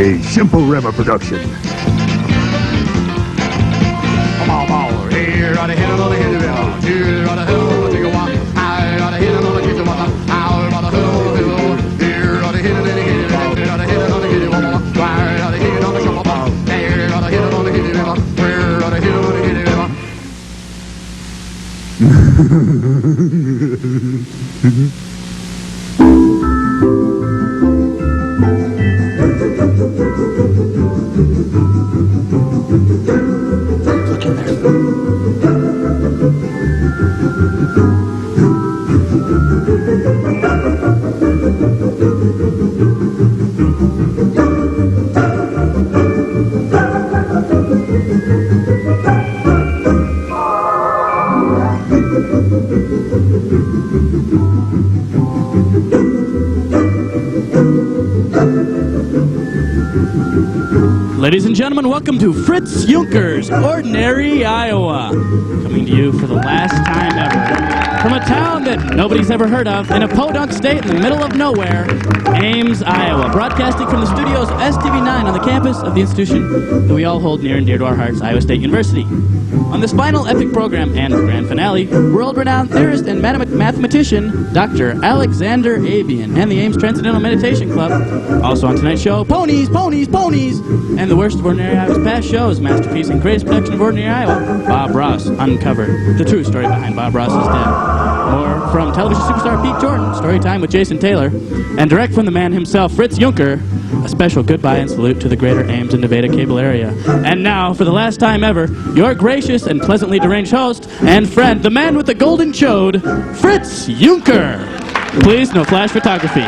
a Simple Rema production. Look in there. Ladies and gentlemen, welcome to Fritz Jünker's Ordinary Iowa. Coming to you for the last time ever. From a town that nobody's ever heard of, in a podunk state in the middle of nowhere, Ames, Iowa. Broadcasting from the studios of STV9 on the campus of the institution that we all hold near and dear to our hearts, Iowa State University. On this final epic program and grand finale, world-renowned theorist and mathematician, Dr. Alexander Abian, and the Ames Transcendental Meditation Club. Also on tonight's show, ponies, ponies, ponies! And the worst of Ordinary Iowa's past shows, masterpiece and greatest production of Ordinary Iowa, Bob Ross uncovered the true story behind Bob Ross's death. Or from television superstar Pete Jordan, story time with Jason Taylor, and direct from the man himself, Fritz Jünker, a special goodbye and salute to the greater Ames and Nevada cable area. And now, for the last time ever, your gracious and pleasantly deranged host and friend, the man with the golden chode, Fritz Jünker. Please, no flash photography.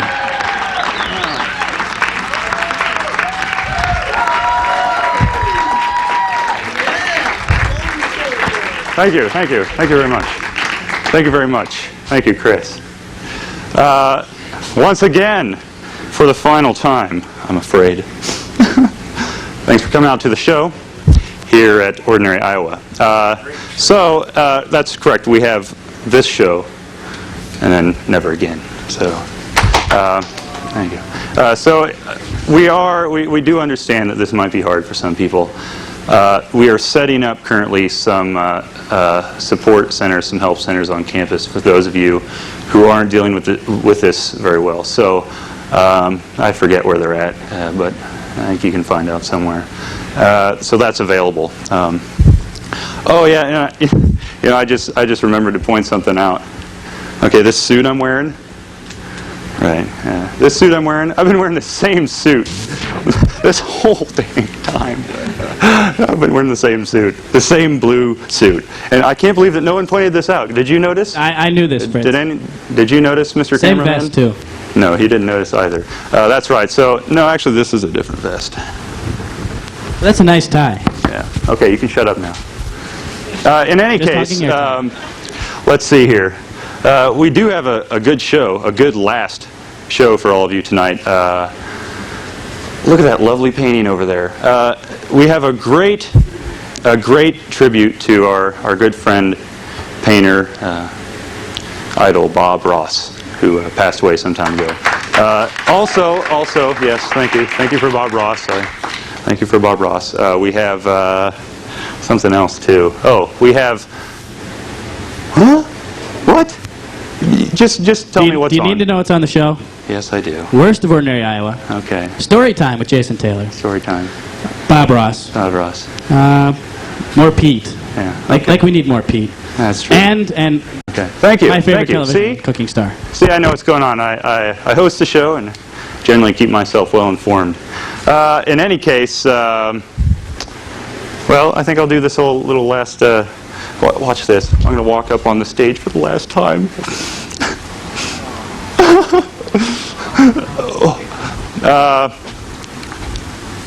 Thank you, thank you, thank you very much. Thank you very much. Thank you, Chris. Once again, for the final time, I'm afraid. Thanks for coming out to the show here at Ordinary Iowa. That's correct. We have this show and then never again. So, thank you. We do understand that this might be hard for some people. We are setting up currently some support centers, some help centers on campus for those of you who aren't dealing with this very well. So I forget where they're at, but I think you can find out somewhere. So that's available. Oh yeah, I just remembered to point something out. Okay, this suit I'm wearing. Right. This suit I'm wearing, I've been wearing the same suit this whole dang time. I've been wearing the same suit, the same blue suit. And I can't believe that no one pointed this out. Did you notice? I knew this, Fritz. Did you notice, Mr. Same Cameraman? vest, too. No, he didn't notice either. That's right. So, no, actually, this is a different vest. That's a nice tie. Yeah. Okay, you can shut up now. In any case, let's see here. We do have a good show, a good last show for all of you tonight. Look at that lovely painting over there. We have a great tribute to our good friend, painter, idol Bob Ross, who passed away some time ago. Also, yes, thank you for Bob Ross. Thank you for Bob Ross. We have something else too. Oh, we have. Huh? What? Just tell me what's on. Do you need to know what's on the show? Yes, I do. Worst of Ordinary Iowa. Okay. Story time with Jason Taylor. Story time. Bob Ross. Bob Ross. More Pete. Yeah. Like we need more Pete. That's true. And okay. Thank you. My favorite television See? cooking star. See, I know what's going on. I host the show and generally keep myself well informed. In any case, well, I think I'll do this whole little last. Watch this. I'm going to walk up on the stage for the last time.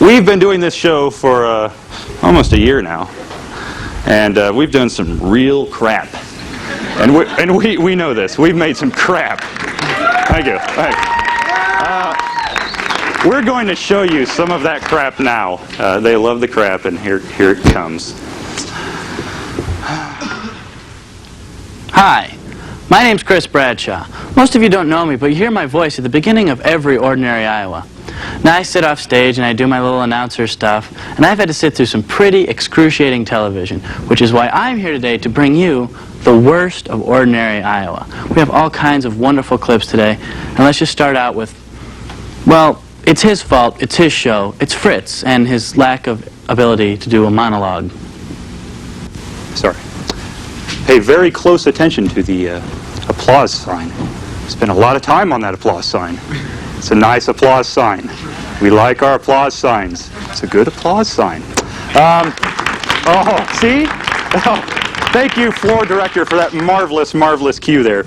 We've been doing this show for almost a year now, and we've done some real crap. And we know this. We've made some crap. Thank you. We're going to show you some of that crap now. They love the crap, and here it comes. Hi, my name's Chris Bradshaw. Most of you don't know me, but you hear my voice at the beginning of every Ordinary Iowa. Now I sit off stage and I do my little announcer stuff, and I've had to sit through some pretty excruciating television, which is why I'm here today to bring you the worst of ordinary Iowa. We have all kinds of wonderful clips today, and let's just start out with, well, it's his fault, it's his show, it's Fritz and his lack of ability to do a monologue. Sorry. Pay very close attention to the applause sign. Spent a lot of time on that applause sign. It's a nice applause sign. We like our applause signs. It's a good applause sign. Oh, see? Oh, thank you, floor director, for that marvelous, marvelous cue there.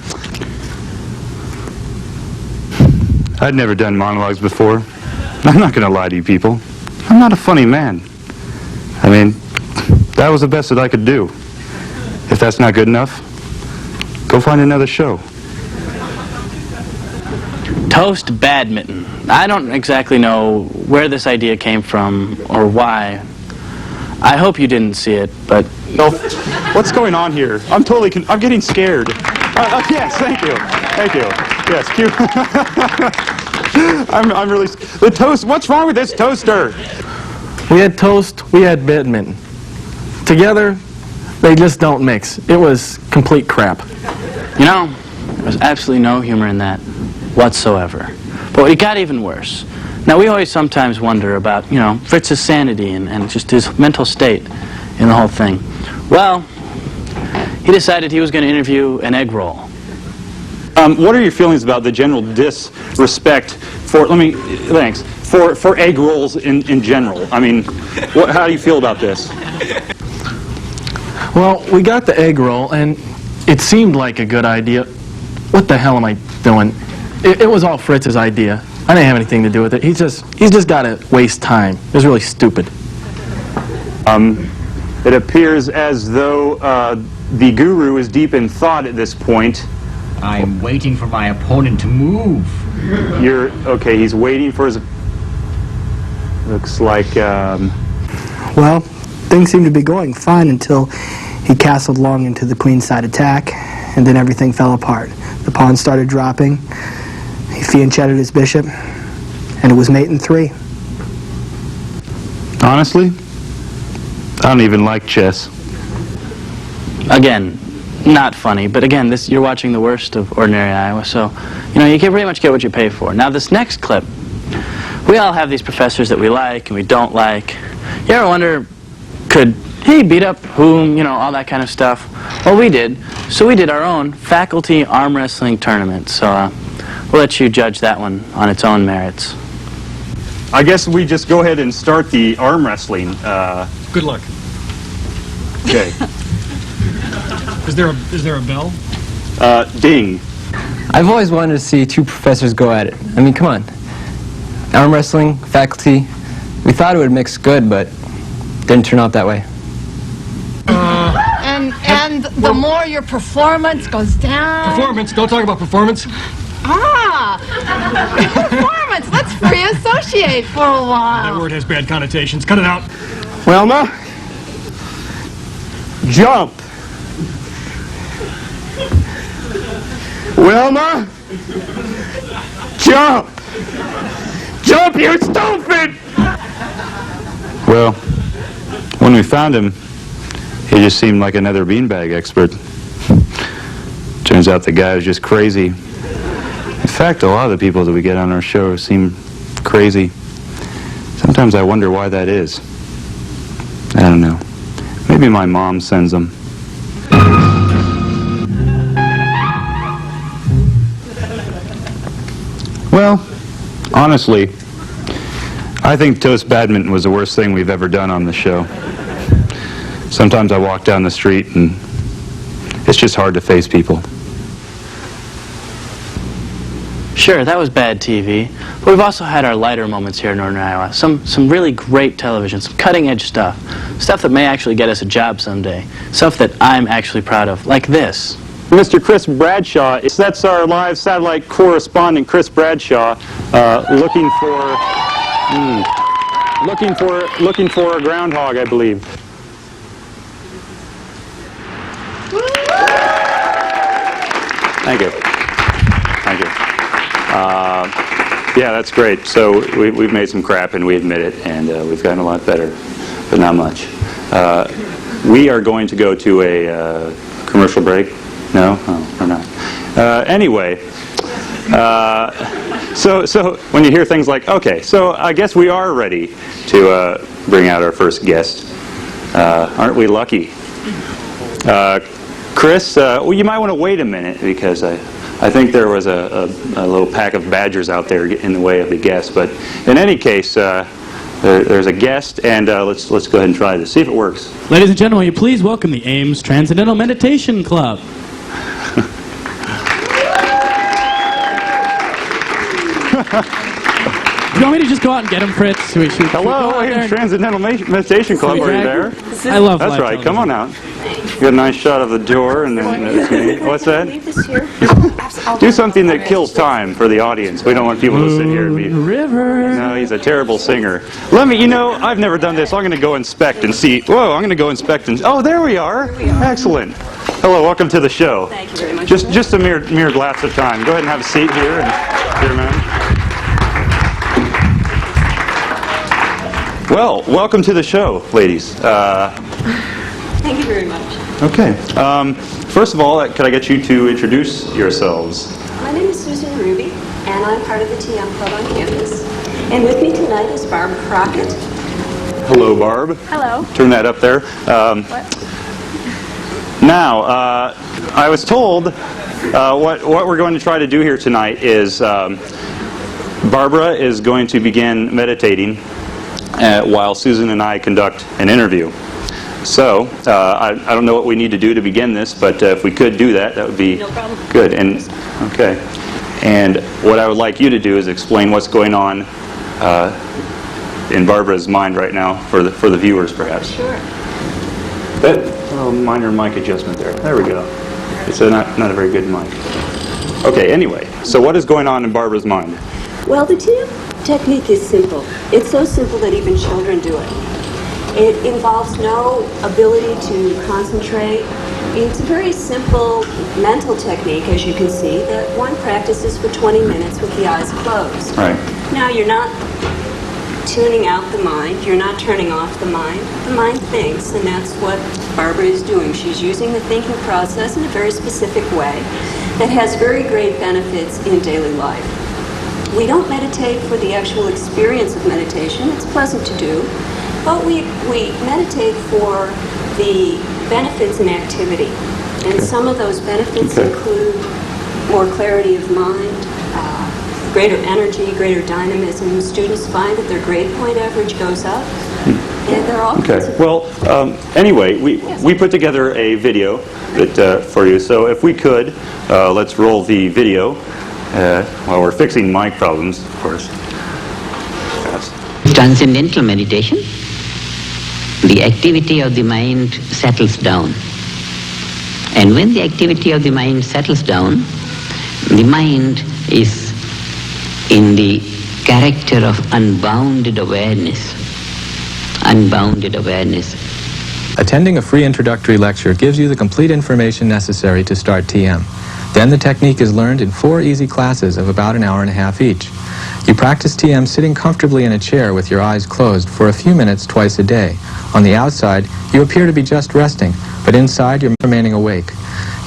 I'd never done monologues before. I'm not going to lie to you people. I'm not a funny man. I mean, that was the best that I could do. If that's not good enough, go find another show. Toast badminton. I don't exactly know where this idea came from or why. I hope you didn't see it, but... No, what's going on here? I'm I'm getting scared. Yes, thank you. Thank you. Yes, cue. I'm really... The toast, what's wrong with this toaster? We had toast, we had badminton. Together, they just don't mix. It was complete crap. You know, there's absolutely no humor in that whatsoever. But it got even worse. Now, we always sometimes wonder about, you know, Fritz's sanity and just his mental state in the whole thing. Well, he decided he was going to interview an egg roll. What are your feelings about the general disrespect for, for egg rolls in general? I mean, how do you feel about this? Well, we got the egg roll, and it seemed like a good idea. What the hell am I doing? It was all Fritz's idea. I didn't have anything to do with it. He's just got to waste time. It was really stupid. It appears as though the guru is deep in thought at this point. I'm waiting for my opponent to move. Okay, he's waiting for his... Looks like, Well, things seemed to be going fine until he castled long into the queenside attack, and then everything fell apart. The pawn started dropping. He fianchetted his bishop, and it was mate in 3. honestly, I don't even like chess. Again, not funny, but again, you're watching the worst of ordinary Iowa, so, you know, you can pretty much get what you pay for. Now, this next clip, we all have these professors that we like and we don't like. You ever wonder, could he beat up whom, you know, all that kind of stuff? Well, we did. So we did our own faculty arm wrestling tournament. So we'll let you judge that one on its own merits. I guess we just go ahead and start the arm wrestling. Good luck. Okay. Is there a bell? Ding. I've always wanted to see two professors go at it. I mean, come on. Arm wrestling, faculty. We thought it would mix good, but didn't turn out that way. And the more your performance goes down... Performance? Don't talk about performance. Performance! Let's free associate for a while. That word has bad connotations. Cut it out. Wilma, jump. Wilma, jump. Jump, you stupid! Well, when we found him, he just seemed like another beanbag expert. Turns out the guy was just crazy. In fact, a lot of the people that we get on our show seem crazy. Sometimes I wonder why that is. I don't know. Maybe my mom sends them. Well, honestly, I think toast badminton was the worst thing we've ever done on the show. Sometimes I walk down the street and it's just hard to face people. Sure, that was bad TV, but we've also had our lighter moments here in Northern Iowa. Some really great television, some cutting-edge stuff. Stuff that may actually get us a job someday. Stuff that I'm actually proud of, like this. Mr. Chris Bradshaw, that's our live satellite correspondent, Chris Bradshaw, looking for a groundhog, I believe. Thank you. Thank you. Yeah, that's great. So we've made some crap, and we admit it, and we've gotten a lot better, but not much. We are going to go to a commercial break. No? Oh, we're not. Anyway, so when you hear things like, okay, so I guess we are ready to bring out our first guest. Aren't we lucky? Chris, well, you might want to wait a minute, because I think there was a little pack of badgers out there in the way of the guest. But in any case, there's a guest, and let's go ahead and try this. See if it works. Ladies and gentlemen, will you please welcome the Ames Transcendental Meditation Club. Do you want me to just go out and get him, Fritz? Hello, Ames Transcendental Meditation Club. Are you there? I love That's live right. television. Come on out. Get a nice shot of the door, and then it's me. What's that? Do something that kills time for the audience. We don't want people to sit here and be... River. No, he's a terrible singer. I've never done this. I'm going to go inspect and see. Whoa, I'm going to go inspect and... Oh, there we are. Excellent. Hello, welcome to the show. Thank you very much. Just a mere lapse of time. Go ahead and have a seat here. Here, man. Well, welcome to the show, ladies. Thank you very much. Okay. First of all, could I get you to introduce yourselves? My name is Susan Ruby, and I'm part of the TM Club on campus. And with me tonight is Barb Crockett. Hello, Barb. Hello. Turn that up there. Now, I was told what we're going to try to do here tonight is Barbara is going to begin meditating while Susan and I conduct an interview. So, I don't know what we need to do to begin this, but if we could do that, that would be good. And okay. And what I would like you to do is explain what's going on in Barbara's mind right now for the viewers, perhaps. Sure. That little minor mic adjustment there. There we go. It's not a very good mic. Okay. Anyway, so what is going on in Barbara's mind? Well, the TM technique is simple. It's so simple that even children do it. It involves no ability to concentrate. It's a very simple mental technique, as you can see, that one practices for 20 minutes with the eyes closed. Right. Now, you're not tuning out the mind. You're not turning off the mind. The mind thinks, and that's what Barbara is doing. She's using the thinking process in a very specific way that has very great benefits in daily life. We don't meditate for the actual experience of meditation. It's pleasant to do. But we meditate for the benefits in activity. And some of those benefits include more clarity of mind, greater energy, greater dynamism. Students find that their grade point average goes up. And they're all Well, anyway, we put together a video that for you. So if we could, let's roll the video while we're fixing mic problems, of course. Transcendental meditation. The activity of the mind settles down. And when the activity of the mind settles down, the mind is in the character of unbounded awareness. Unbounded awareness. Attending a free introductory lecture gives you the complete information necessary to start TM. Then the technique is learned in 4 easy classes of about an hour and a half each. You practice TM sitting comfortably in a chair with your eyes closed for a few minutes twice a day. On the outside, you appear to be just resting, but inside you're remaining awake.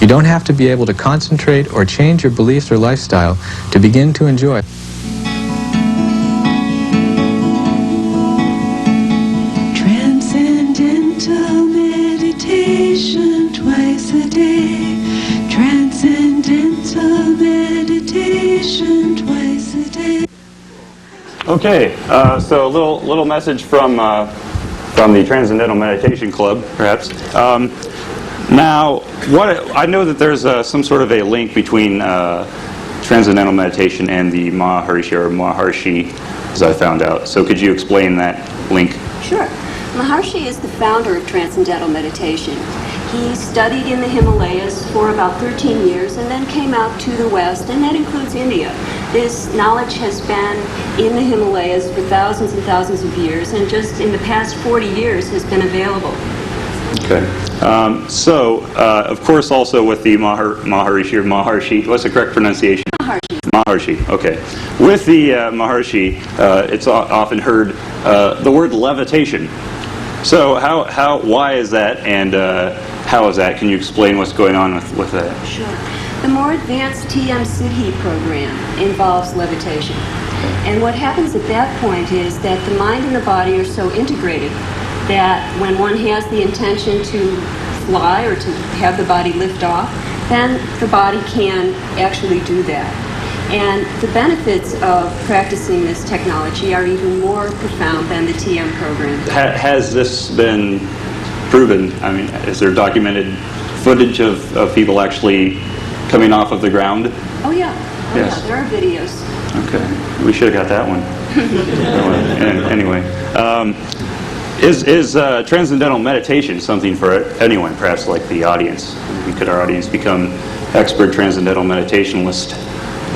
You don't have to be able to concentrate or change your beliefs or lifestyle to begin to enjoy. Transcendental meditation twice a day. Transcendental meditation twice a day. Okay, so a little message from the Transcendental Meditation Club, perhaps. Now, I know that there's some sort of a link between Transcendental Meditation and the Maharshi, as I found out. So could you explain that link? Sure. Maharshi is the founder of Transcendental Meditation. He studied in the Himalayas for about 13 years and then came out to the West, and that includes India. This knowledge has been in the Himalayas for thousands and thousands of years, and just in the past 40 years has been available. Okay. So, of course, also with the Maharshi, what's the correct pronunciation? Maharshi. Maharishi, okay. With the Maharishi, it's often heard the word levitation. So why is that, and how is that? Can you explain what's going on with that? Sure. The more advanced TM Siddhi program involves levitation. And what happens at that point is that the mind and the body are so integrated that when one has the intention to fly or to have the body lift off, then the body can actually do that. And the benefits of practicing this technology are even more profound than the TM program. Has this been proven? I mean, is there documented footage of people actually coming off of the ground? Oh yeah. Yes. Yeah, there are videos. Okay. We should have got that one. Anyway. Is transcendental meditation something for anyone, perhaps like the audience? Could our audience become expert transcendental meditationalists?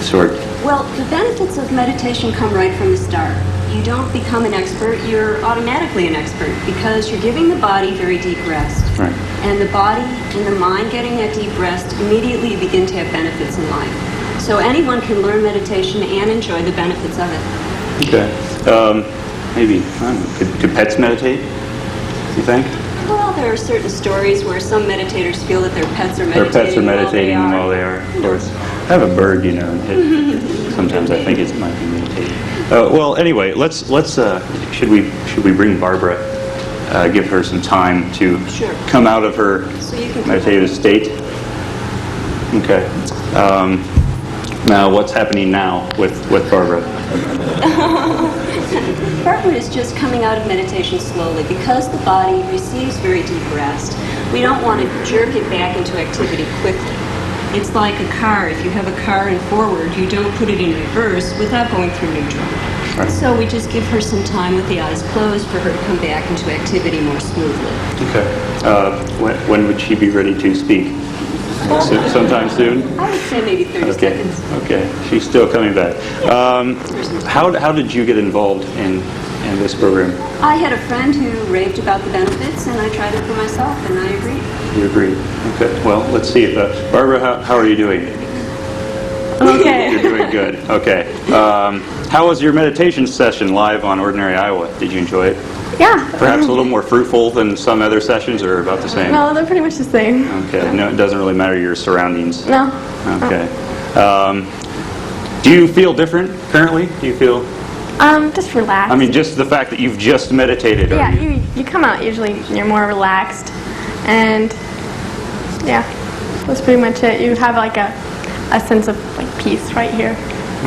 Sort. Well, the benefits of meditation come right from the start. You don't become an expert, you're automatically an expert because you're giving the body very deep rest. Right. And the body and the mind getting that deep rest, immediately you begin to have benefits in life. So anyone can learn meditation and enjoy the benefits of it. Okay. Maybe, I don't know, could pets meditate, do you think? Well, there are certain stories where some meditators feel that their pets are meditating. Their pets are meditating while they are, of course. I have a bird, you know. Sometimes I think it might be meditating. Well, anyway, let's should we bring Barbara, give her some time to come out of her meditative state? Okay. Now, what's happening now with Barbara? Barbara is just coming out of meditation slowly because the body receives very deep rest. We don't want to jerk it back into activity quickly. It's like a car. If you have a car in forward, you don't put it in reverse without going through neutral. Right. So we just give her some time with the eyes closed for her to come back into activity more smoothly. Okay. When would she be ready to speak? Sometime soon? I would say maybe 30 seconds. Okay. She's still coming back. How did you get involved in this program? I had a friend who raved about the benefits, and I tried it for myself, and I agreed. You agreed. Okay. Well, let's see. Barbara, how are you doing? Okay. You're doing good. Okay. How was your meditation session live on Ordinary Iowa? Did you enjoy it? Yeah. Perhaps a little more fruitful than some other sessions, or about the same? No, they're pretty much the same. Okay. No, it doesn't really matter your surroundings. No. Okay. Do you feel different currently? Do you feel? Just relaxed. I mean, just the fact that you've just meditated. Yeah, you come out usually, you're more relaxed, and yeah, that's pretty much it. You have like a sense of like peace right here.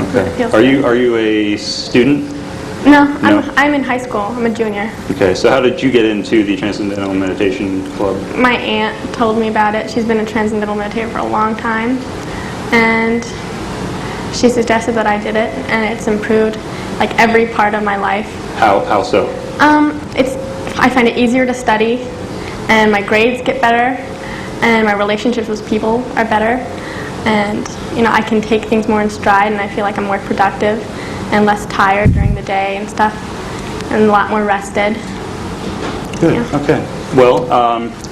Okay. Are you a student? No, I'm in high school. I'm a junior. Okay. So how did you get into the Transcendental Meditation Club? My aunt told me about it. She's been a transcendental meditator for a long time, and she suggested that I did it, and it's improved like every part of my life. How so? I find it easier to study, and my grades get better, and my relationships with people are better, and I can take things more in stride, and I feel like I'm more productive and less tired during the day and stuff, and a lot more rested. Good. Yeah. Okay. Well,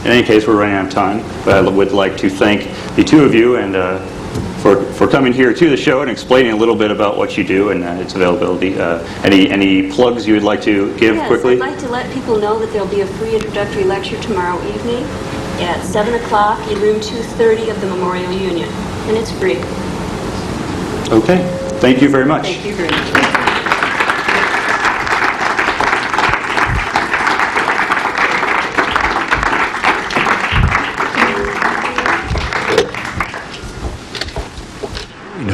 in any case, we're running out of time, but I would like to thank the two of you and for coming here to the show and explaining a little bit about what you do and its availability. Any plugs you would like to give quickly? Yes, I'd like to let people know that there'll be a free introductory lecture tomorrow evening at 7 o'clock in room 230 of the Memorial Union, and it's free. Okay. Thank you very much. Thank you very much.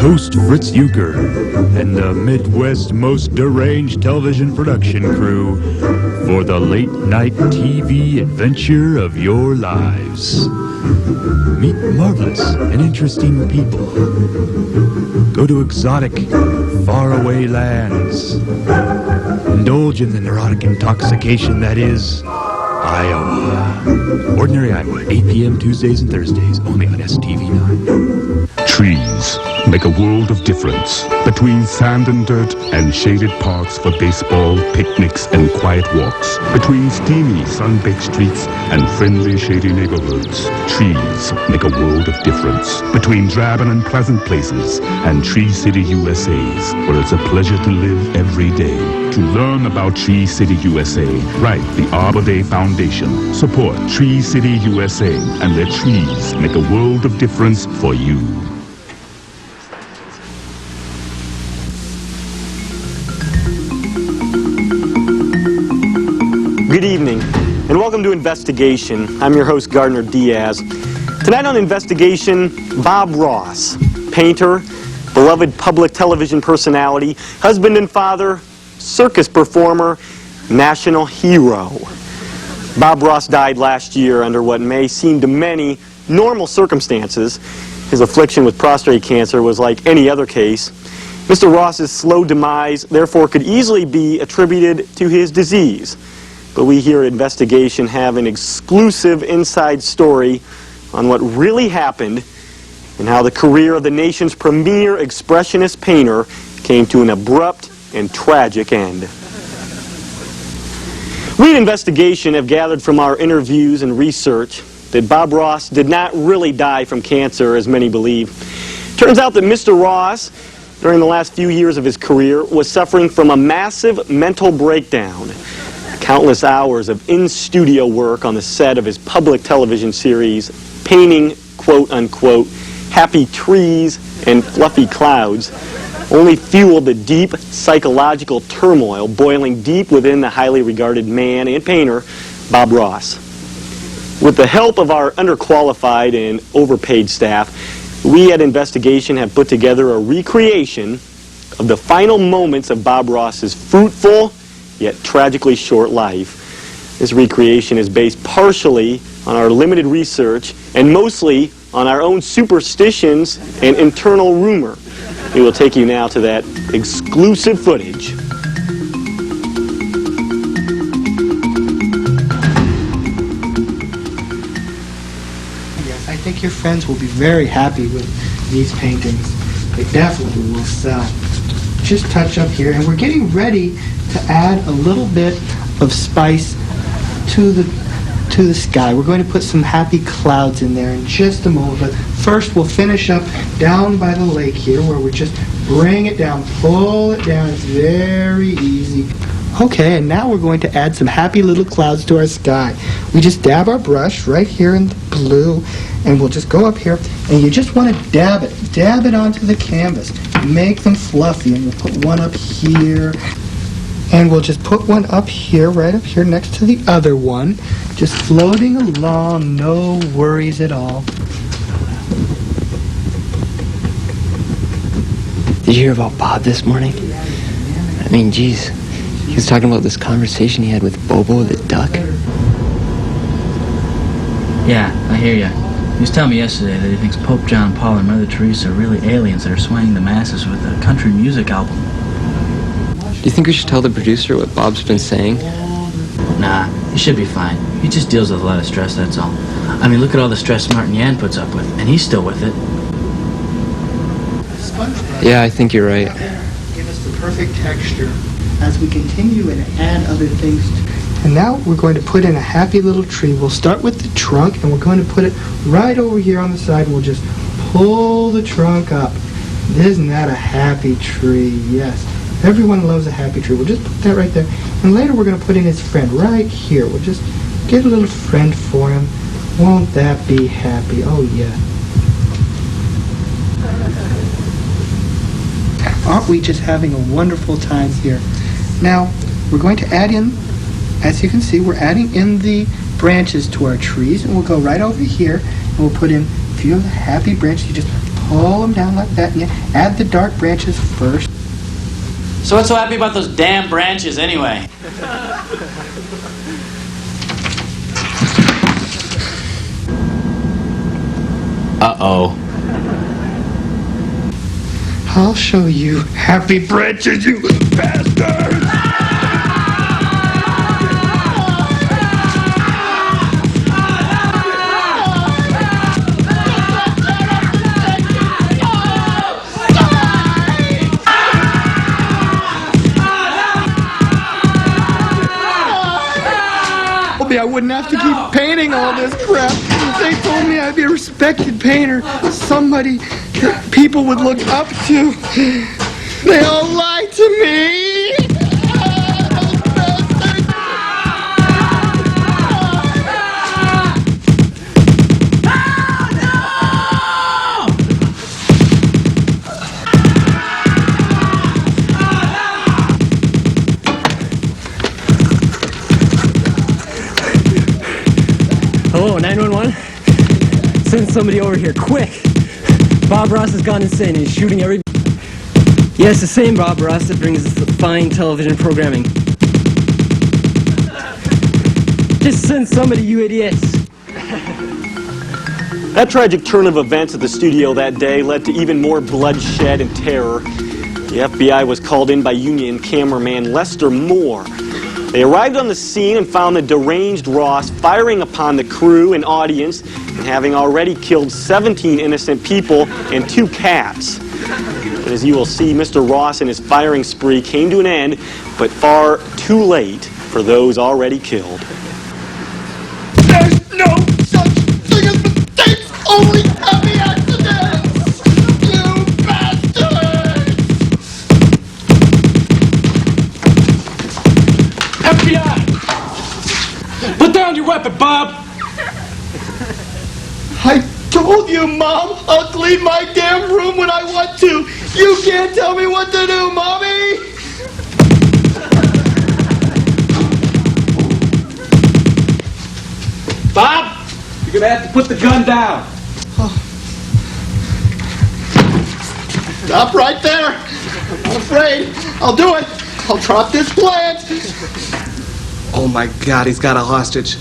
Host Fritz Jünker and the Midwest's most deranged television production crew for the late-night TV adventure of your lives. Meet marvelous and interesting people. Go to exotic, faraway lands. Indulge in the neurotic intoxication that is Iowa. Ordinary Iowa, 8 p.m. Tuesdays and Thursdays, only on STV9. Trees make a world of difference. Between sand and dirt and shaded parks for baseball, picnics, and quiet walks. Between steamy, sun-baked streets and friendly, shady neighborhoods, trees make a world of difference. Between drab and unpleasant places and Tree City USA's, where it's a pleasure to live every day. To learn about Tree City USA, write the Arbor Day Foundation. Support Tree City USA and let trees make a world of difference for you. Good evening, and welcome to Investigation. I'm your host, Gardner Diaz. Tonight on Investigation, Bob Ross, painter, beloved public television personality, husband and father, circus performer, national hero. Bob Ross died last year under what may seem to many normal circumstances. His affliction with prostate cancer was like any other case. Mr. Ross's slow demise, therefore, could easily be attributed to his disease. But we here at Investigation have an exclusive inside story on what really happened and how the career of the nation's premier expressionist painter came to an abrupt and tragic end. We at Investigation have gathered from our interviews and research that Bob Ross did not really die from cancer, as many believe. Turns out that Mr. Ross, during the last few years of his career, was suffering from a massive mental breakdown. Countless hours of in-studio work on the set of his public television series, painting, quote-unquote, happy trees and fluffy clouds, only fueled the deep psychological turmoil boiling deep within the highly regarded man and painter, Bob Ross. With the help of our underqualified and overpaid staff, we at Investigation have put together a recreation of the final moments of Bob Ross's fruitful yet tragically short life. This recreation is based partially on our limited research and mostly on our own superstitions and internal rumor. We will take you now to that exclusive footage. Yes, I think your friends will be very happy with these paintings. They definitely will sell. Just touch up here, and we're getting ready to add a little bit of spice to the sky. We're going to put some happy clouds in there in just a moment, but first we'll finish up down by the lake here, where we just bring it down, pull it down. It's very easy. Okay, and now we're going to add some happy little clouds to our sky. We just dab our brush right here in the blue, and we'll just go up here, and you just want to dab it onto the canvas. Make them fluffy, and we'll put one up here, and we'll just put one up here, right up here next to the other one, just floating along, no worries at all. Did you hear about Bob this morning? I mean, geez, he was talking about this conversation he had with Bobo the duck. Yeah, I hear ya. He was telling me yesterday that he thinks Pope John Paul and Mother Teresa are really aliens that are swaying the masses with a country music album. Do you think we should tell the producer what Bob's been saying? Nah, he should be fine. He just deals with a lot of stress, that's all. I mean, look at all the stress Martin Yan puts up with, and he's still with it. Yeah, I think you're right. Give us the perfect texture as we continue and add other things. And now we're going to put in a happy little tree. We'll start with the trunk, and we're going to put it right over here on the side. We'll just pull the trunk up. Isn't that a happy tree? Yes. Everyone loves a happy tree. We'll just put that right there. And later we're going to put in his friend right here. We'll just get a little friend for him. Won't that be happy? Oh, yeah. Aren't we just having a wonderful time here? Now, we're going to add in, as you can see, we're adding in the branches to our trees, and we'll go right over here, and we'll put in a few of the happy branches. You just pull them down like that, and you add the dark branches first. So what's so happy about those damn branches anyway? Uh-oh. I'll show you happy branches, you bastard! told me I wouldn't have to keep painting all this crap. They told me I'd be a respected painter, somebody that people would look up to. They all lied to me. Hello, 911? Send somebody over here, quick! Bob Ross has gone insane and he's shooting every... Yeah, it's the same Bob Ross that brings us the fine television programming. Just send somebody, you idiots! That tragic turn of events at the studio that day led to even more bloodshed and terror. The FBI was called in by union cameraman Lester Moore. They arrived on the scene and found the deranged Ross firing upon the crew and audience and having already killed 17 innocent people and 2 cats. And as you will see, Mr. Ross and his firing spree came to an end, but far too late for those already killed. There's no such thing as mistakes, only happy accidents! You bastards! FBI! Put down your weapon, Bob! I told you, Mom, I'll clean my damn room when I want to. You can't tell me what to do, Mommy! Bob, you're gonna have to put the gun down. Stop right there. I'm not afraid. I'll do it. I'll drop this plant. Oh my God, he's got a hostage.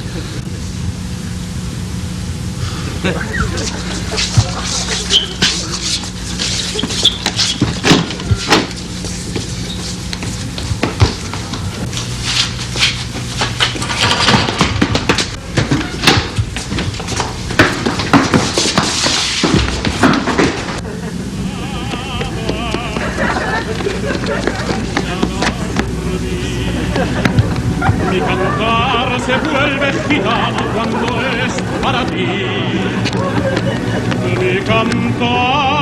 Mi cantar se vuelve gitano cuando es para ti. Mi cantar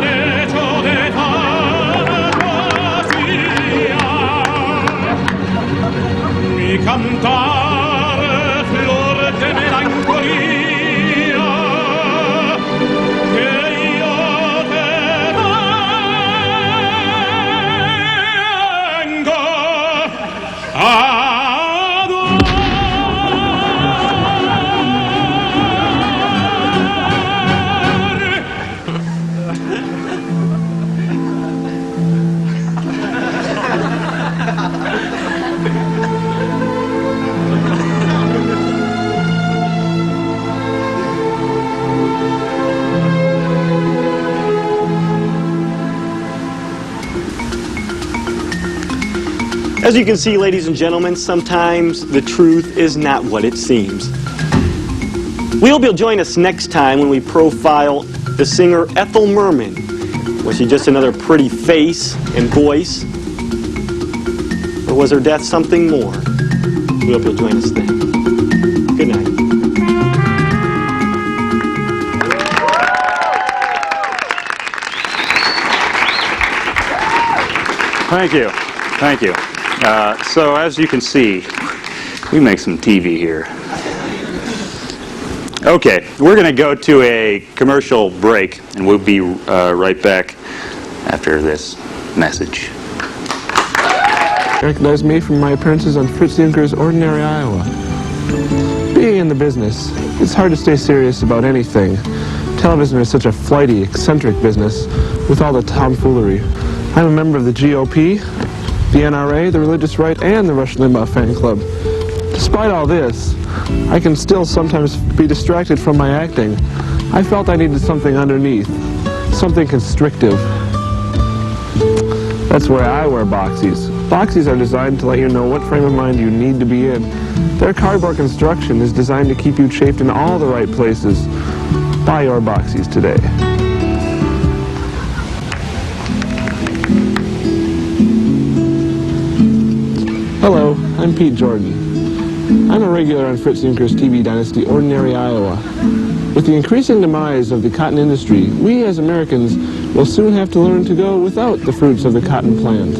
hecho de fantasía. Mi cantar flor de melancolía. Que yo te tengo. As you can see, ladies and gentlemen, sometimes the truth is not what it seems. We hope you'll join us next time when we profile the singer Ethel Merman. Was she just another pretty face and voice? Or was her death something more? We hope you'll join us then. Good night. Thank you. Thank you. So as you can see, we make some TV here. Okay, we're going to go to a commercial break, and we'll be right back after this message. Recognize me from my appearances on Fritz Jünker's Ordinary Iowa. Being in the business, it's hard to stay serious about anything. Television is such a flighty, eccentric business with all the tomfoolery. I'm a member of the GOP, the NRA, the religious right, and the Rush Limbaugh fan club. Despite all this, I can still sometimes be distracted from my acting. I felt I needed something underneath, something constrictive. That's why I wear boxies. Boxies are designed to let you know what frame of mind you need to be in. Their cardboard construction is designed to keep you chafed in all the right places. Buy your boxies today. Hello, I'm Pete Jordan. I'm a regular on Fritz Jünker's TV dynasty, Ordinary Iowa. With the increasing demise of the cotton industry, we as Americans will soon have to learn to go without the fruits of the cotton plant.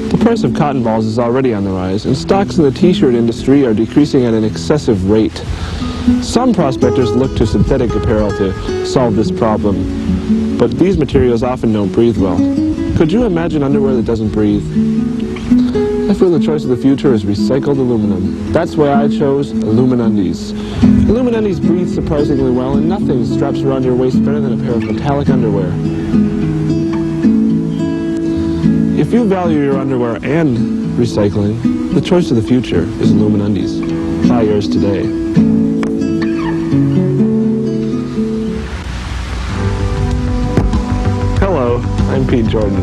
The price of cotton balls is already on the rise, and stocks in the t-shirt industry are decreasing at an excessive rate. Some prospectors look to synthetic apparel to solve this problem, but these materials often don't breathe well. Could you imagine underwear that doesn't breathe? I feel the choice of the future is recycled aluminum. That's why I chose Aluminundies. Aluminundies breathe surprisingly well, and nothing straps around your waist better than a pair of metallic underwear. If you value your underwear and recycling, the choice of the future is Aluminundies. Buy yours today. Hello, I'm Pete Jordan.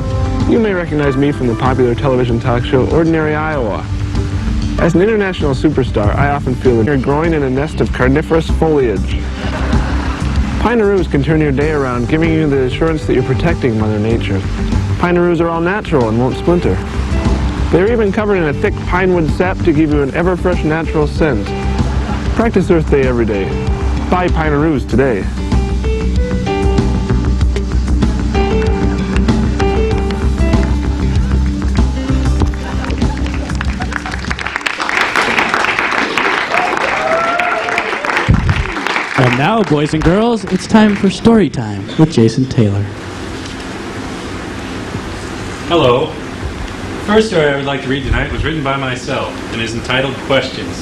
You may recognize me from the popular television talk show Ordinary Iowa. As an international superstar, I often feel that you're growing in a nest of carnivorous foliage. Pine-a-roos can turn your day around, giving you the assurance that you're protecting Mother Nature. Pine-a-roos are all natural and won't splinter. They're even covered in a thick pinewood sap to give you an ever-fresh natural scent. Practice Earth Day every day. Buy Pine-a-roos today. And now, boys and girls, it's time for story time with Jason Taylor. Hello. The first story I would like to read tonight was written by myself and is entitled Questions.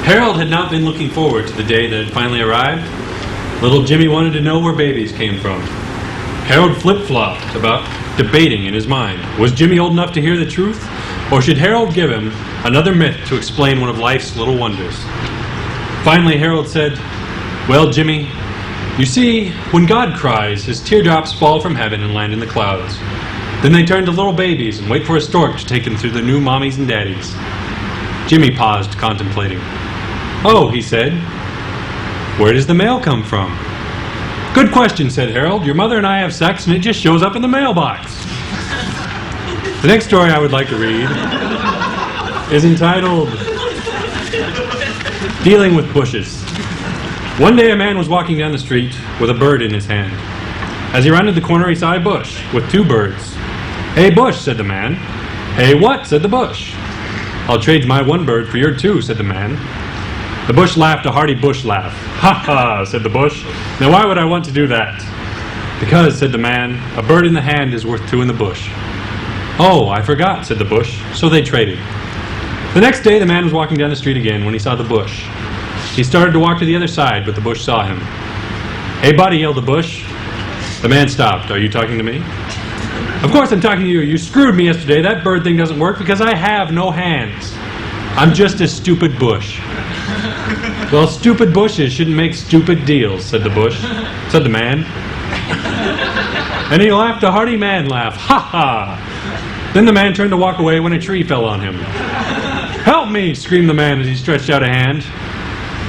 Harold had not been looking forward to the day that had finally arrived. Little Jimmy wanted to know where babies came from. Harold flip-flopped about debating in his mind. Was Jimmy old enough to hear the truth? Or should Harold give him another myth to explain one of life's little wonders? Finally, Harold said, "Well, Jimmy, you see, when God cries, his teardrops fall from heaven and land in the clouds. Then they turn to little babies and wait for a stork to take them through the new mommies and daddies." Jimmy paused, contemplating. "Oh," he said, "where does the mail come from?" "Good question," said Harold. "Your mother and I have sex and it just shows up in the mailbox." The next story I would like to read is entitled Dealing with Bushes. One day a man was walking down the street with a bird in his hand. As he rounded the corner, he saw a bush with two birds. "Hey, bush," said the man. "Hey, what?" said the bush. "I'll trade my one bird for your two," said the man. The bush laughed a hearty bush laugh. "Ha ha," said the bush. "Now why would I want to do that?" "Because," said the man, "a bird in the hand is worth two in the bush." "Oh, I forgot," said the bush. So they traded. The next day the man was walking down the street again when he saw the bush. He started to walk to the other side, but the bush saw him. "Hey, buddy," yelled the bush. The man stopped. "Are you talking to me?" "Of course I'm talking to you. You screwed me yesterday. That bird thing doesn't work because I have no hands. I'm just a stupid bush." "Well, stupid bushes shouldn't make stupid deals," said the man. And he laughed a hearty man laugh. "Ha ha!" Then the man turned to walk away when a tree fell on him. "Help me!" screamed the man as he stretched out a hand.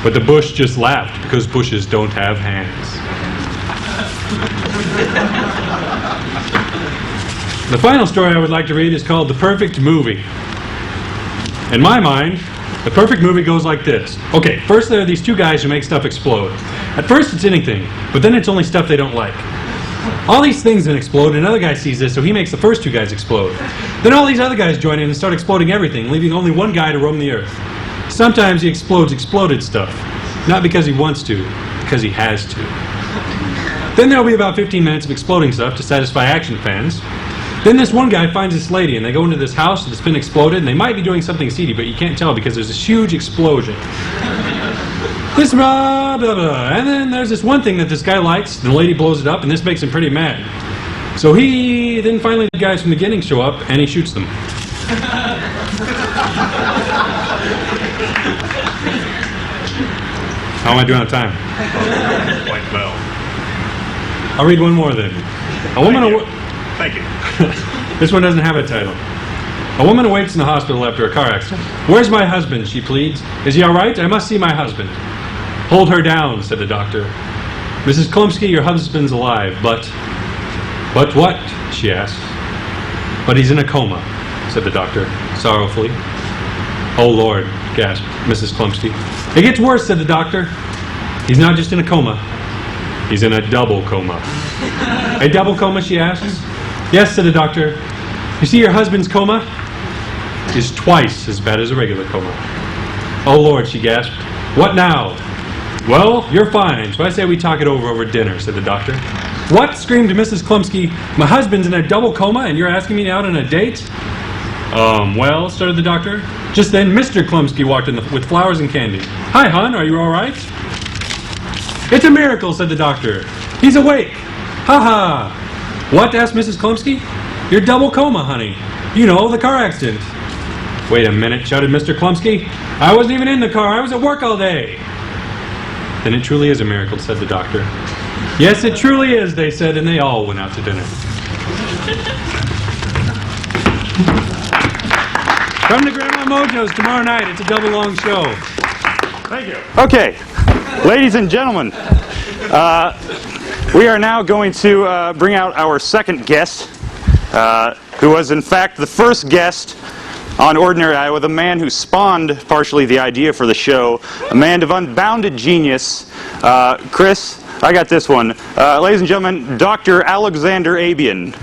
But the bush just laughed because bushes don't have hands. The final story I would like to read is called The Perfect Movie. In my mind, the perfect movie goes like this. Okay, first there are these two guys who make stuff explode. At first it's anything, but then it's only stuff they don't like. All these things then explode, and another guy sees this, so he makes the first two guys explode. Then all these other guys join in and start exploding everything, leaving only one guy to roam the earth. Sometimes he explodes exploded stuff. Not because he wants to, because he has to. Then there'll be about 15 minutes of exploding stuff to satisfy action fans. Then this one guy finds this lady, and they go into this house that's been exploded, and they might be doing something seedy, but you can't tell because there's this huge explosion. This blah, blah, blah. And then there's this one thing that this guy likes, and the lady blows it up, and this makes him pretty mad. So then finally the guys from the beginning show up, and he shoots them. How am I doing on time? Quite well. I'll read one more then. Thank you. This one doesn't have a title. A woman awakes in the hospital after a car accident. "Where's my husband?" she pleads. "Is he all right? I must see my husband." "Hold her down," said the doctor. "Mrs. Klumsky, your husband's alive, but..." "But what?" she asked. "But he's in a coma," said the doctor, sorrowfully. Oh, Lord, gasped Mrs. Klumsky. It gets worse, said the doctor. He's not just in a coma. He's in a double coma. A double coma, she asks. Yes, said the doctor. You see, your husband's coma is twice as bad as a regular coma. Oh, Lord, she gasped. What now? Well, you're fine, so I say we talk it over dinner, said the doctor. What? Screamed Mrs. Klumsky. My husband's in a double coma and you're asking me out on a date? Well, started the doctor. Just then, Mr. Klumsky walked in with flowers and candy. Hi, hon, are you all right? It's a miracle, said the doctor. He's awake. Ha ha. What? Asked Mrs. Klumsky. Your double coma, honey. You know, the car accident. Wait a minute, shouted Mr. Klumsky. I wasn't even in the car. I was at work all day. Then it truly is a miracle, said the doctor. Yes, it truly is, they said, and they all went out to dinner. Come to Grandma Mojo's tomorrow night. It's a double long show. Thank you. Okay, ladies and gentlemen, we are now going to bring out our second guest, who was in fact the first guest on Ordinary Iowa, the man who spawned partially the idea for the show, a man of unbounded genius. Chris, I got this one. Ladies and gentlemen, Dr. Alexander Abian.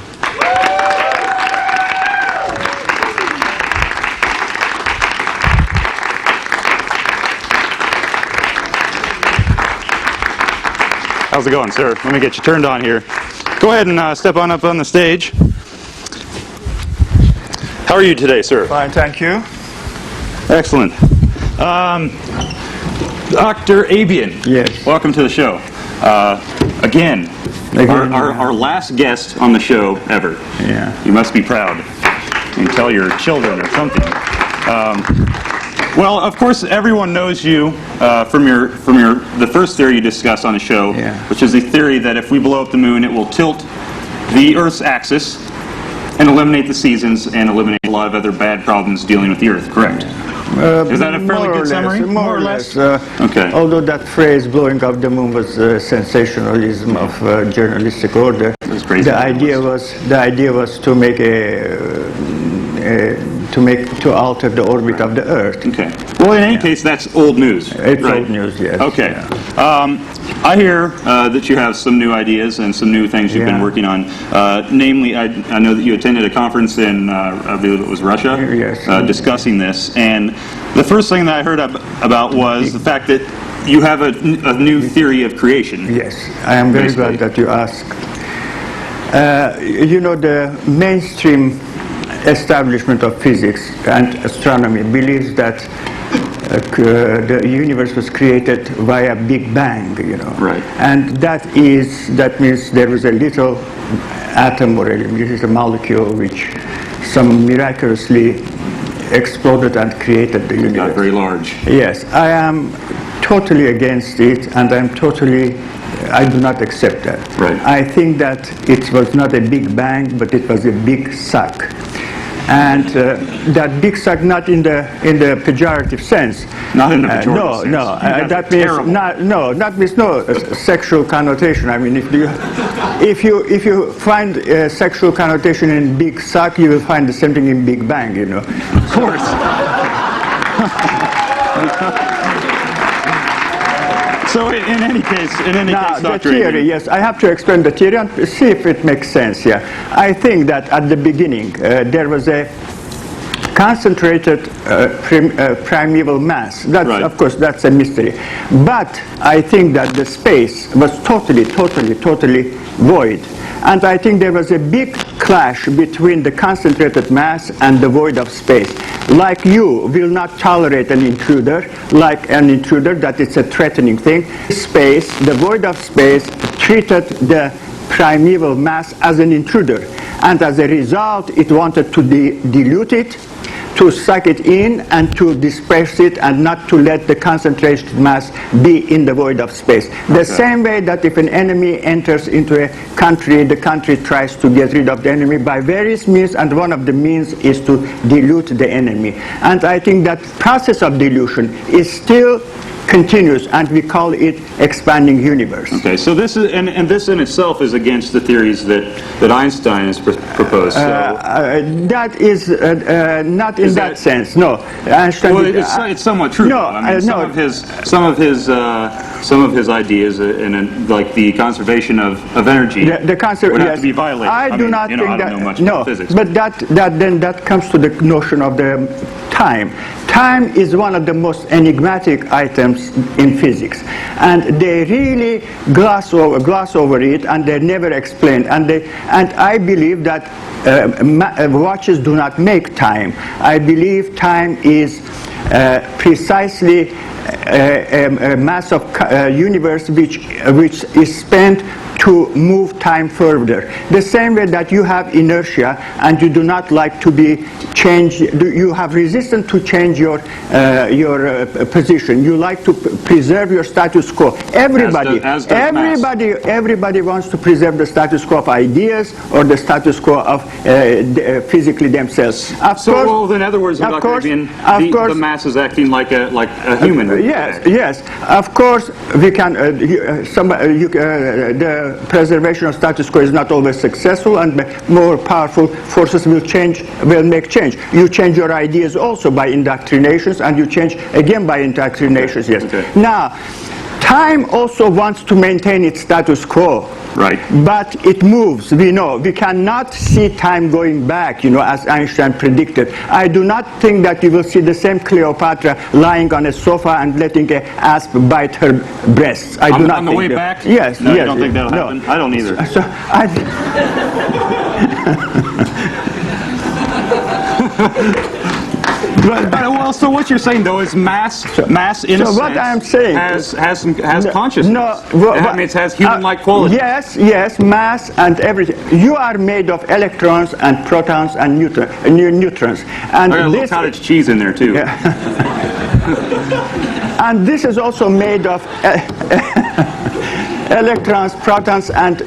How's it going, sir? Let me get you turned on here. Go ahead and step on up on the stage. How are you today, sir? Fine, thank you. Excellent. Dr. Abian. Yes. Welcome to the show. Again, our last guest on the show ever. Yeah. You must be proud. You can tell your children or something. Well, of course, everyone knows you from the first theory you discussed on the show, which is the theory that if we blow up the moon, it will tilt the Earth's axis and eliminate the seasons and eliminate a lot of other bad problems dealing with the Earth. Correct? Is that a fairly good summary? More or less. Okay. Although that phrase "blowing up the moon" was sensationalism of journalistic order. That's crazy. The idea was to make to alter the orbit of the Earth. Okay. Well, in any case, that's old news. It's right? old news, yes. Okay. Yeah. I hear that you have some new ideas and some new things you've been working on. Namely, I know that you attended a conference in, I believe it was Russia, discussing this. And the first thing that I heard about was the fact that you have a new theory of creation. Yes, I am very glad that you asked. You know, the mainstream establishment of physics and astronomy believes that the universe was created via Big Bang, you know. Right. And that means there was a little atom or this is a molecule which some miraculously exploded and created the universe. Got very large. Yes, I am totally against it, and I do not accept that. Right. I think that it was not a Big Bang, but it was a big suck. And that big suck, not in the pejorative sense. Not in the pejorative sense. No. That means no sexual connotation. I mean, if you find a sexual connotation in big suck, you will find the same thing in Big Bang. You know. Of course. So in any case, the theory, yes, I have to explain the theory and see if it makes sense. Yeah, I think that at the beginning there was a concentrated primeval mass. That's, right. Of course, that's a mystery. But I think that the space was totally void. And I think there was a big clash between the concentrated mass and the void of space. Like you will not tolerate an intruder, that is a threatening thing. Space, the void of space, treated the primeval mass as an intruder. And as a result, it wanted to dilute it, to suck it in and to disperse it and not to let the concentrated mass be in the void of space. The same way that if an enemy enters into a country, the country tries to get rid of the enemy by various means, and one of the means is to dilute the enemy. And I think that process of dilution is still continues, and we call it expanding universe. Okay, so this is, and this in itself is against the theories that Einstein has proposed. So. That is not in that sense. No, Einstein. Well, it's somewhat true. No, I mean, no. Some of his ideas, like the conservation of energy, would have to be violated. I do not think I don't that. know much No, about physics. but that comes to the notion of the time. Time is one of the most enigmatic items in physics, and they really gloss over it, and they're never explained. And I believe that watches do not make time. I believe time is precisely a mass of universe which is spent to move time further. The same way that you have inertia and you do not like to be changed, you have resistance to change your position. You like to preserve your status quo. Everybody wants to preserve the status quo of ideas or the status quo of physically themselves. Well, in other words, the mass is acting like a human. Yes. Of course, we can. The preservation of status quo is not always successful, and more powerful forces will make change. You change your ideas also by indoctrinations, and you change again by indoctrinations. Yes. Okay. Now, time also wants to maintain its status quo. Right. But it moves, we know. We cannot see time going back, as Einstein predicted. I do not think that you will see the same Cleopatra lying on a sofa and letting an asp bite her breasts. I do not on think the way that. back? Yes. No, yes, you don't think that'll happen? I don't either. So what you're saying though is mass in a sense what I'm saying has consciousness. No, that means it has human-like qualities. Yes, mass and everything. You are made of electrons and protons and neutrons. And I got a little cottage cheese in there too. Yeah. And this is also made of electrons, protons, and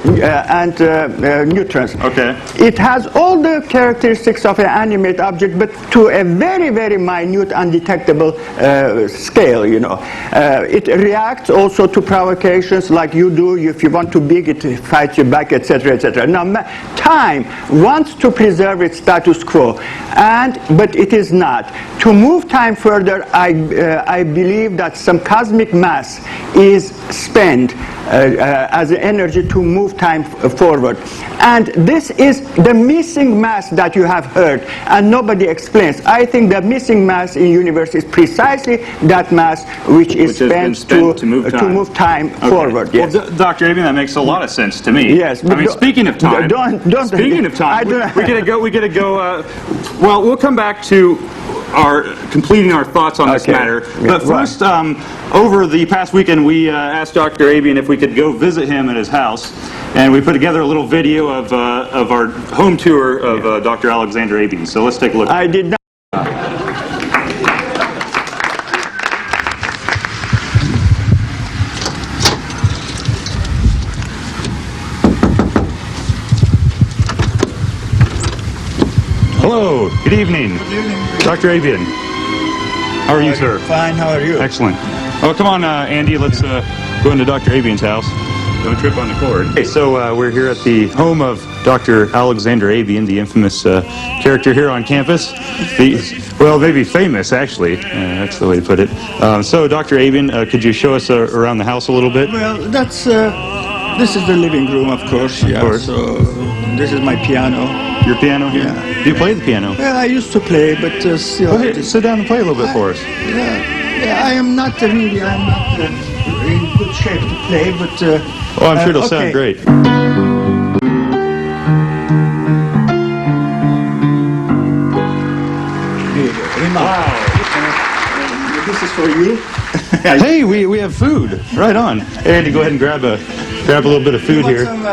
neutrons. Okay. It has all the characteristics of an animate object, but to a very, very minute, undetectable scale. It reacts also to provocations like you do. If you want to big, it fights you back, etc., etc. Now, time wants to preserve its status quo, but it is not. To move time further, I believe that some cosmic mass is spent as energy to move time forward. And this is the missing mass that you have heard, and nobody explains. I think the missing mass in the universe is precisely that mass which is spent to move time forward. Yes. Well, Dr. Abian, that makes a lot of sense to me. Yes. I mean, speaking of time, we gotta go. Well, we'll come back to completing our thoughts on this matter. But first, over the past weekend, we asked Dr. Abian if we could go visit him at his house, and we put together a little video of our home tour of Dr. Alexander Abian. So let's take a look. I did not. Hello, good evening. Good evening. Dr. Abian. How are you, sir? Fine, how are you? Excellent. Oh, come on, Andy, let's go into Dr. Abian's house. Don't trip on the cord. Okay, so we're here at the home of Dr. Alexander Abian, the infamous character here on campus. Well, maybe famous, actually. That's the way to put it. So, Dr. Abian, could you show us around the house a little bit? Well, this is the living room, of course. Yeah. Of course. So this is my piano. Your piano here? Yeah. Do you play the piano? Well, I used to play, but still. Okay, sit down and play a little bit for us. Yeah, I'm not in good shape to play, but. Oh, I'm sure it'll sound great. Wow. This is for you. Hey, we have food. Right on. Andy, go ahead and grab a little bit of food here. Some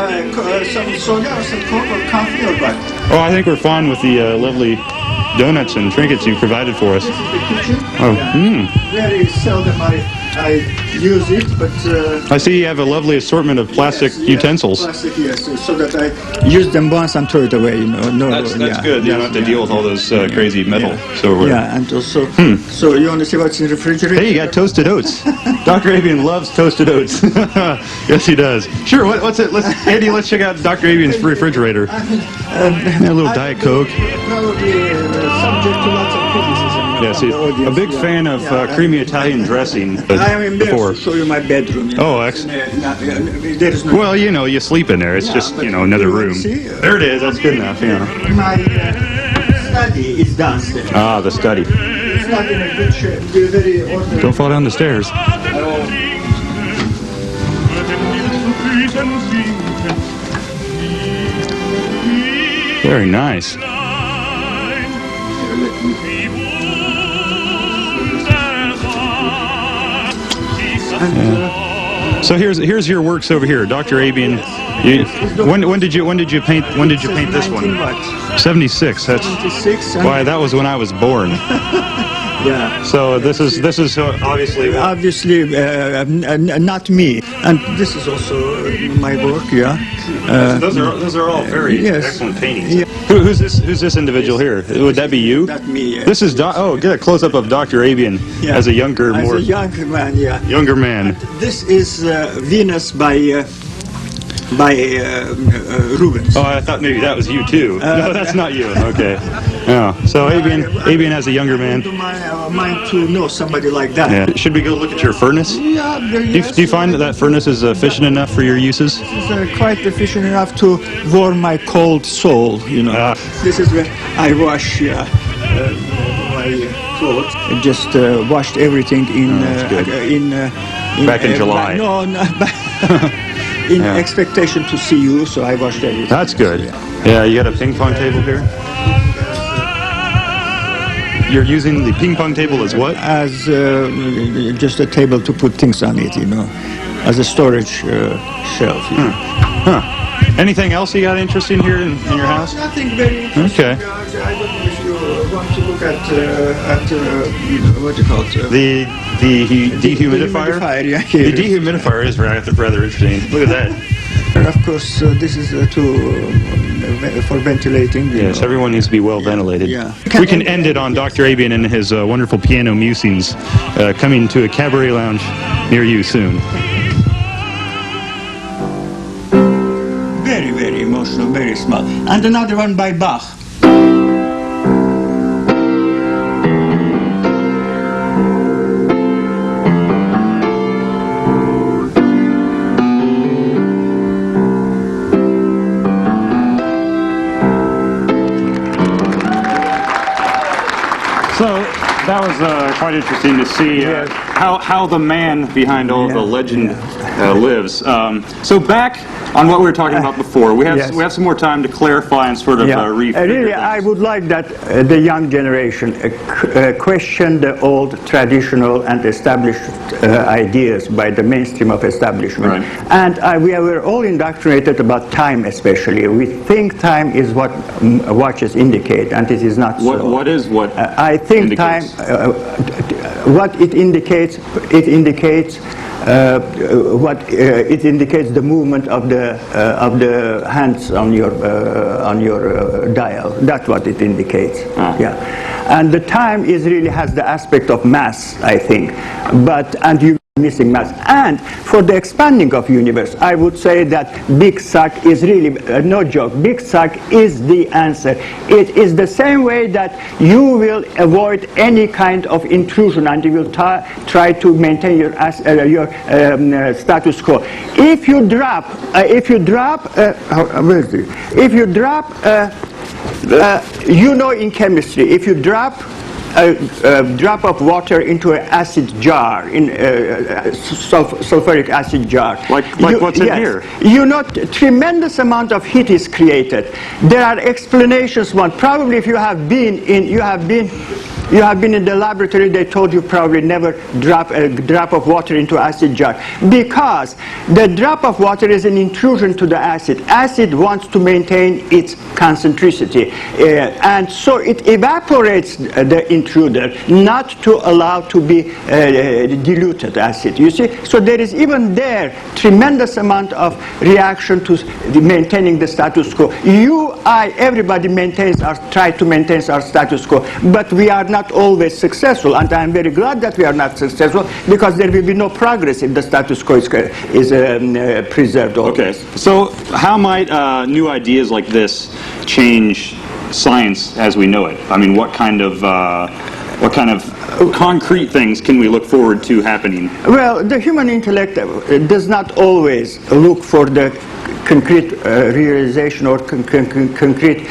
soda or some Coke or coffee or what? Oh, I think we're fine with the lovely donuts and trinkets you provided for us. This is the kitchen. Oh, Very seldom I I use it, but I see you have a lovely assortment of plastic utensils. Plastic, yes, so that I use them once and throw it away. You know, no, That's good. You don't have to deal with all those crazy metal silverware. Yeah, and also, so you want to see what's in the refrigerator? Hey, you got toasted oats. Dr. Abian loves toasted oats. Yes, he does. Sure. What's it? Andy, let's check out Dr. Abian's refrigerator. A little Diet Coke. Probably subject to lots of criticism. Yes, a big fan of creamy Italian dressing. I am embarrassed to show you my bedroom. You know. Oh, excellent. There is no. Well, you know, you sleep in there. It's just, you know, another room. There it is. That's good enough. Yeah. My study is downstairs. Ah, the study. It's not in a good shape. Very ordinary. Don't fall down the stairs. Very nice. So here's your works over here, Dr. Abian. When did you paint this one? 76. That's 76. Why, that was when I was born. Yeah. So this is obviously not me, and this is also my work. Yeah. Those are all very excellent paintings. Yeah. Who's this individual here? Would that be you? That's me. This is get a close up of Dr. Abian as a younger, more younger man. Yeah. Younger man. And this is Venus by Rubens. Oh, I thought maybe that was you too. No, that's not you. Okay. Yeah. So Abian as a younger man. Mind to know somebody like that. Yeah. Should we go look at your furnace? Yeah. Do you find that furnace is efficient enough for your uses? This is quite efficient enough to warm my cold soul. You know. This is where I wash my clothes. I just washed everything back in July. In expectation to see you, so I washed everything. That's good. Yeah, you got a ping pong table here? You're using the ping pong table as what? As just a table to put things on it, you know, as a storage shelf. You know. Huh. Anything else you got interesting here in your house? Nothing very interesting. Okay. I don't know if you want to look at what do you call it? The dehumidifier? Yeah. The dehumidifier is rather interesting. Look at that. Of course, this is for ventilating. Yes, everyone needs to be well ventilated. Yeah. We can end it on Dr. Abian and his wonderful piano musings coming to a cabaret lounge near you soon. Very, very emotional, very small. And another one by Bach. That was quite interesting to see how the man behind all the legend lives. So back on what we were talking about before, we have some more time to clarify and sort of refigure really, things. I would like that the young generation question the old, traditional, and established ideas by the mainstream of establishment. Right. And we were all indoctrinated about time, especially. We think time is what watches indicate, and it is not so. What is what? I think indicates? time. What it indicates it indicates the movement of the hands on your dial. That's what it indicates. Yeah, and the time really has the aspect of mass, I think, and you missing mass. And for the expanding of universe, I would say that Big Suck is really no joke. Big Suck is the answer. It is the same way that you will avoid any kind of intrusion and you will try to maintain your status quo. If you drop, you know, in chemistry, if you drop a drop of water into an acid jar, in sulfuric acid jar. Like what's in here? You know, tremendous amount of heat is created. There are explanations. One, probably if you have been You have been in the laboratory, they told you probably never drop a drop of water into acid jar. Because the drop of water is an intrusion to the acid. Acid wants to maintain its concentricity. And so it evaporates the intruder, not to allow to be diluted acid, you see? So there is even there tremendous amount of reaction to maintaining the status quo. You, I, everybody try to maintain our status quo, but we are not always successful, and I am very glad that we are not successful, because there will be no progress if the status quo is preserved always. Okay, so how might new ideas like this change science as we know it? I mean, what kind of concrete things can we look forward to happening? Well, the human intellect does not always look for the concrete realization or concrete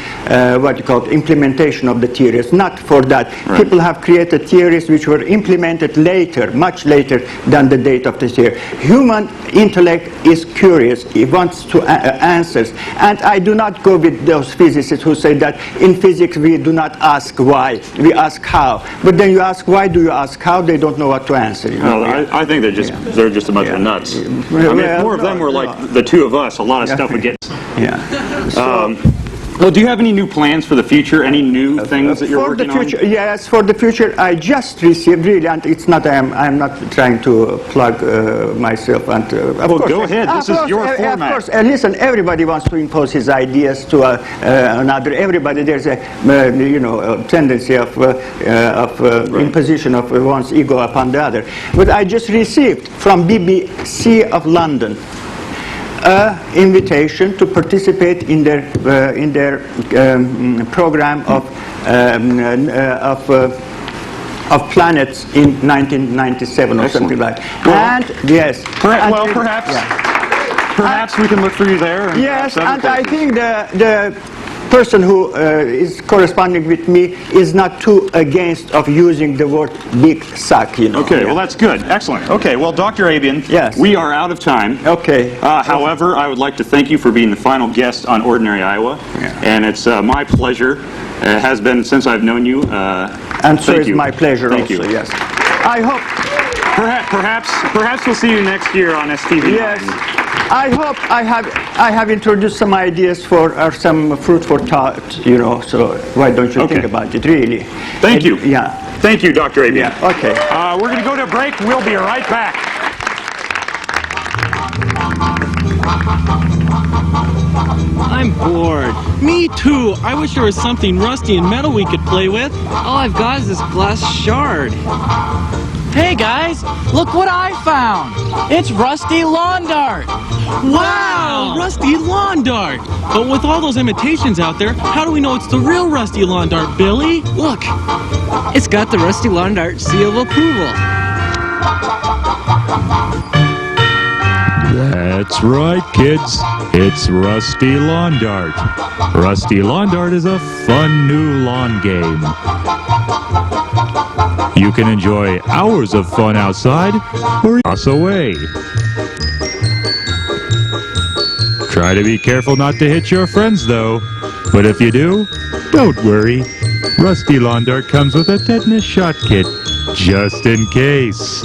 what you call it, implementation of the theories. Not for that. Right. People have created theories which were implemented later, much later than the date of the theory. Human intellect is curious. It wants to answers. And I do not go with those physicists who say that in physics we do not ask why, we ask how. But then you ask why, do you ask how? They don't know what to answer. You know? Well, I think they're just a bunch of nuts. I mean, if more of them were like the two of us, a lot of stuff would get. Yeah. Well, do you have any new plans for the future? Any new things that you're working on? Yes, for the future, I just received, really, and it's not, I'm not trying to plug myself. And of course, go ahead. This is your format. Of course, listen, everybody wants to impose his ideas to another. Everybody, there's a tendency of imposition of one's ego upon the other. But I just received from BBC of London invitation to participate in their program of planets in 1997 or something like that. And yes, perhaps we can look for you there. Yes, and I think the person who is corresponding with me is not too against of using the word big suck, you know. Okay, well that's good. Excellent. Okay, well Dr. Abian, yes, we are out of time. Okay. However, I would like to thank you for being the final guest on Ordinary Iowa. Yeah. And it's my pleasure. It has been since I've known you. And so it's my pleasure also, yes. I hope... Perhaps we'll see you next year on STV9. Yes. I hope I have introduced some ideas for some fruit for thought, you know, so why don't you think about it, really? Thank you. Yeah. Thank you, Dr. Abian. Yeah, okay. We're going to go to a break. We'll be right back. I'm bored. Me too. I wish there was something rusty and metal we could play with. All I've got is this glass shard. Hey guys, look what I found! It's Rusty Lawn Dart! Wow! Rusty Lawn Dart! But with all those imitations out there, how do we know it's the real Rusty Lawn Dart, Billy? Look! It's got the Rusty Lawn Dart seal of approval. That's right, kids. It's Rusty Lawn Dart. Rusty Lawn Dart is a fun new lawn game. You can enjoy hours of fun outside or toss away. Try to be careful not to hit your friends, though. But if you do, don't worry. Rusty Lawn Dart comes with a tetanus shot kit, just in case.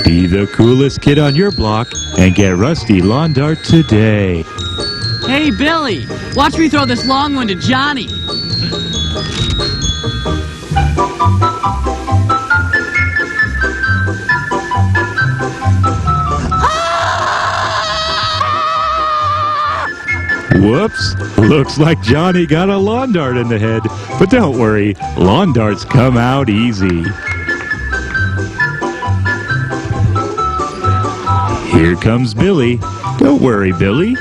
Be the coolest kid on your block and get Rusty Lawn Dart today. Hey, Billy, watch me throw this long one to Johnny. Whoops! Looks like Johnny got a lawn dart in the head. But don't worry, lawn darts come out easy. Here comes Billy. Don't worry, Billy.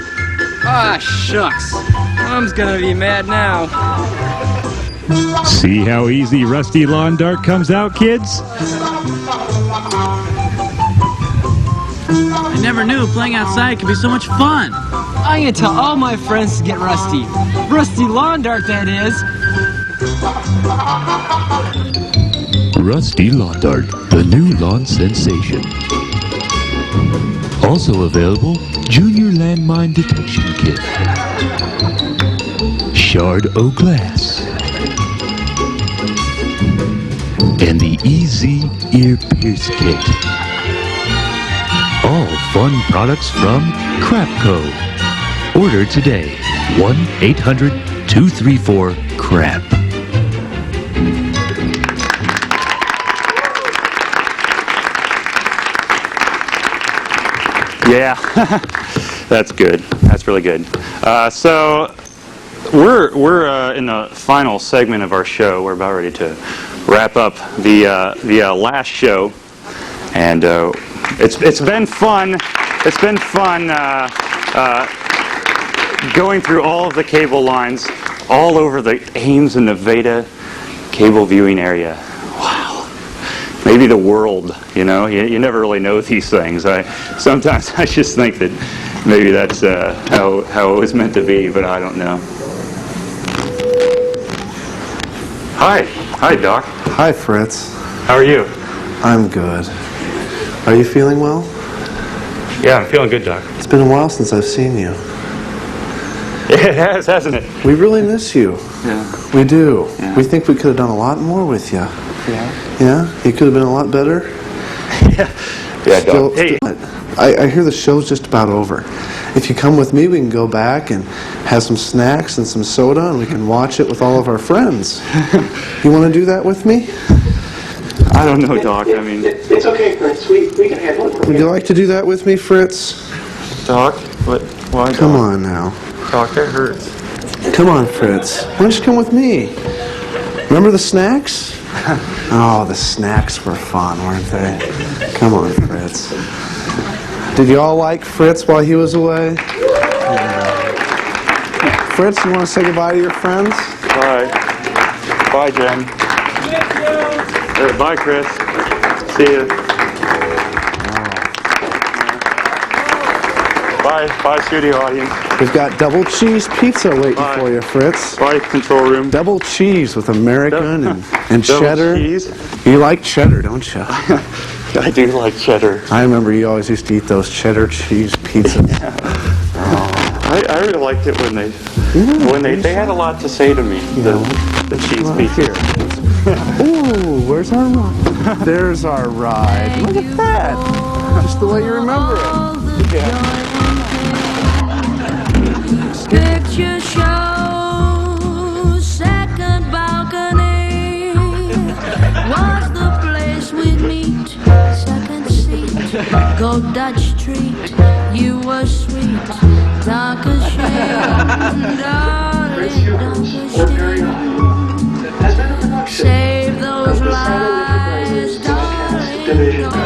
Ah, shucks. Mom's gonna be mad now. See how easy Rusty Lawn Dart comes out, kids? I never knew playing outside could be so much fun. I'm gonna tell all my friends to get Rusty. Rusty Lawn Dart, that is. Rusty Lawn Dart, the new lawn sensation. Also available, Junior Landmine Detection Kit. Shard O' Glass. and the Easy Ear Pierce Kit. All fun products from Crapco. Order today. 1-800-234-CRAP. Yeah, that's good. That's really good. So we're in the final segment of our show. We're about ready to wrap up the last show, and it's been fun. It's been fun going through all of the cable lines all over the Ames and Nevada cable viewing area. Maybe the world, you know, you never really know these things. Sometimes I just think that maybe that's how it was meant to be, but I don't know. Hi, Doc. Hi, Fritz. How are you? I'm good. Are you feeling well? Yeah, I'm feeling good, Doc. It's been a while since I've seen you. It has, hasn't it? We really miss you. Yeah. We do. Yeah. We think we could have done a lot more with you. Yeah. Yeah? You could have been a lot better? Yeah, Doc. Hey. I hear the show's just about over. If you come with me, we can go back and have some snacks and some soda, and we can watch it with all of our friends. You want to do that with me? I don't know, Doc. I mean... It's okay, Fritz. We can handle it. Would you like to do that with me, Fritz? Doc? What? Why, Come Doc? on now. Doc, that hurts. Come on, Fritz. Why don't you come with me? Remember the snacks? Oh, the snacks were fun, weren't they? Come on, Fritz. Did you all like Fritz while he was away? Yeah. Fritz, you want to say goodbye to your friends? Bye. Bye, Jen. Bye, Chris. See you. Bye, studio audience. We've got double cheese pizza waiting for you, Fritz. Bye, control room. Double cheese with American and double cheddar. Cheese? You like cheddar, don't you? I do like cheddar. I remember you always used to eat those cheddar cheese pizzas. I really liked it when they had a lot to say to me. The cheese pizza. Ooh, where's our ride? There's our ride. Look at that. Just the way you remember it. Yeah. Picture show, second balcony was the place we'd meet. Second seat, go Dutch treat. You were sweet, dark as shame, darling, dark as shame. Save those lies, darling.